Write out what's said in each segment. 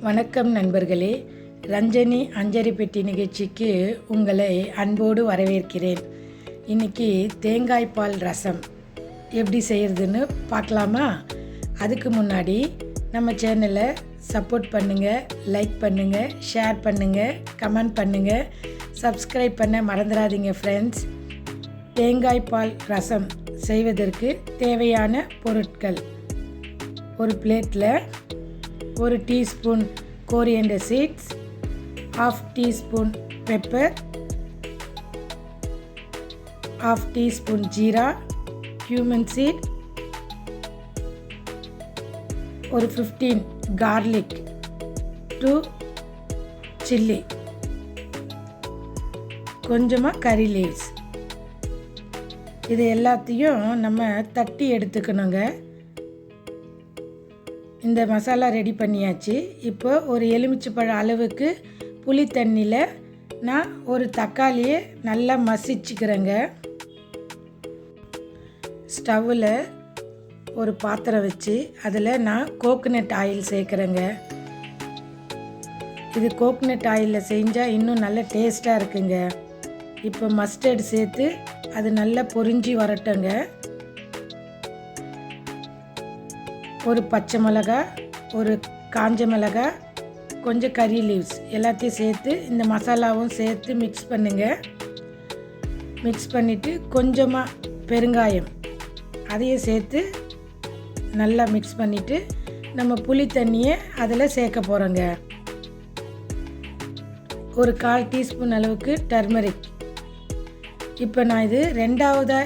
வணக்கம் நண்பர்களே, ரஞ்சனி அஞ்சரி பெட்டி நிகழ்ச்சிக்கு உங்களை அன்போடு வரவேற்கிறேன். இன்றைக்கி தேங்காய் பால் ரசம் எப்படி செய்கிறதுன்னு பார்க்கலாமா? அதுக்கு முன்னாடி நம்ம சேனலை சப்போர்ட் பண்ணுங்கள், லைக் பண்ணுங்கள், ஷேர் பண்ணுங்கள், கமெண்ட் பண்ணுங்கள், சப்ஸ்கிரைப் பண்ண மறந்துடாதீங்க ஃப்ரெண்ட்ஸ். தேங்காய் பால் ரசம் செய்வதற்கு தேவையான பொருட்கள்: ஒரு பிளேட்டில் 1 teaspoon coriander seeds, 1/2 teaspoon pepper, 1/2 teaspoon jeera, cumin seed, ஒரு 15 garlic, 2 சில்லி, கொஞ்சமாக கறி லீவ்ஸ். இது எல்லாத்தையும் நம்ம தட்டி எடுத்துக்கணுங்க. இந்த மசாலா ரெடி பண்ணியாச்சு. இப்போ ஒரு எலுமிச்சைப்பழ அளவுக்கு புளி தண்ணியில் நான் ஒரு தக்காளியை நல்லா மசிச்சுக்கிறேங்க. ஸ்டவ்வில் ஒரு பாத்திரம் வச்சு அதில் நான் கோகனட் ஆயில் சேர்க்குறேங்க. இது கோகனட் ஆயிலில் செஞ்சால் இன்னும் நல்ல டேஸ்ட்டாக இருக்குங்க. இப்போ மஸ்டர்டு சேர்த்து அது நல்லா பொரிஞ்சு வரட்டுங்க. ஒரு பச்சை மிளகாய், ஒரு காஞ்ச மிளகாய், கொஞ்சம் கறி லீவ்ஸ் எல்லாத்தையும் சேர்த்து இந்த மசாலாவும் சேர்த்து மிக்ஸ் பண்ணுங்கள். மிக்ஸ் பண்ணிவிட்டு கொஞ்சமாக பெருங்காயம் அதையும் சேர்த்து நல்லா மிக்ஸ் பண்ணிவிட்டு நம்ம புளி தண்ணியை அதில் சேர்க்க போகிறோங்க. ஒரு 1/4 டீஸ்பூன் அளவுக்கு டர்மரிக். இப்போ நான் இது 2வது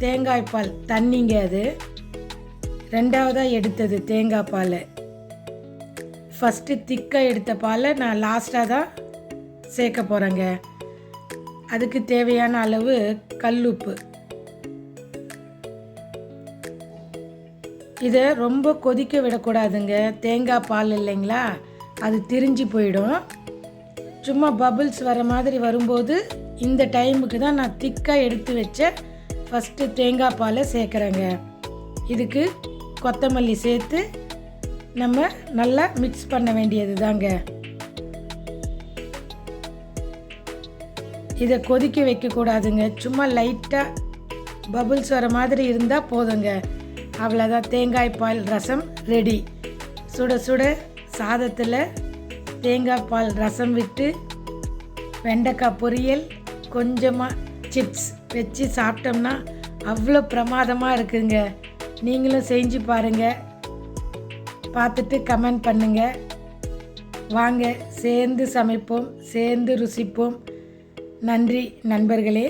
தேங்காய் பால் தண்ணிங்க. அது 2வதாக எடுத்தது தேங்காய் பால். ஃபஸ்ட்டு திக்காக எடுத்த பாலை நான் லாஸ்ட்டாக தான் சேர்க்க போகிறேங்க. அதுக்கு தேவையான அளவு கல்லுப்பு. இதை ரொம்ப கொதிக்க விடக்கூடாதுங்க. தேங்காய் பால் இல்லைங்களா, அது திரிஞ்சு போயிடும். சும்மா பபுள்ஸ் வர மாதிரி வரும்போது இந்த டைமுக்கு தான் நான் திக்காக எடுத்து வச்ச ஃபஸ்ட்டு தேங்காய் பாலை சேர்க்குறேங்க. இதுக்கு கொத்தமல்லி சேர்த்து நம்ம நல்லா மிக்ஸ் பண்ண வேண்டியது தாங்க. இதை கொதிக்க வைக்கக்கூடாதுங்க. சும்மா லைட்டாக பபுள்ஸ் வர மாதிரி இருந்தால் போதுங்க. அவ்வளோதான், தேங்காய் பால் ரசம் ரெடி. சுட சுட சாதத்தில் தேங்காய் பால் ரசம் விட்டு வெண்டைக்காய் பொரியல், கொஞ்சமாக சிப்ஸ் வச்சு சாப்பிட்டோம்னா அவ்வளோ பிரமாதமாக இருக்குங்க. நீங்களும் செஞ்சு பாருங்கள், பார்த்துட்டு கமெண்ட் பண்ணுங்கள். வாங்க சேர்ந்து சமைப்போம், சேர்ந்து ருசிப்போம். நன்றி நண்பர்களே.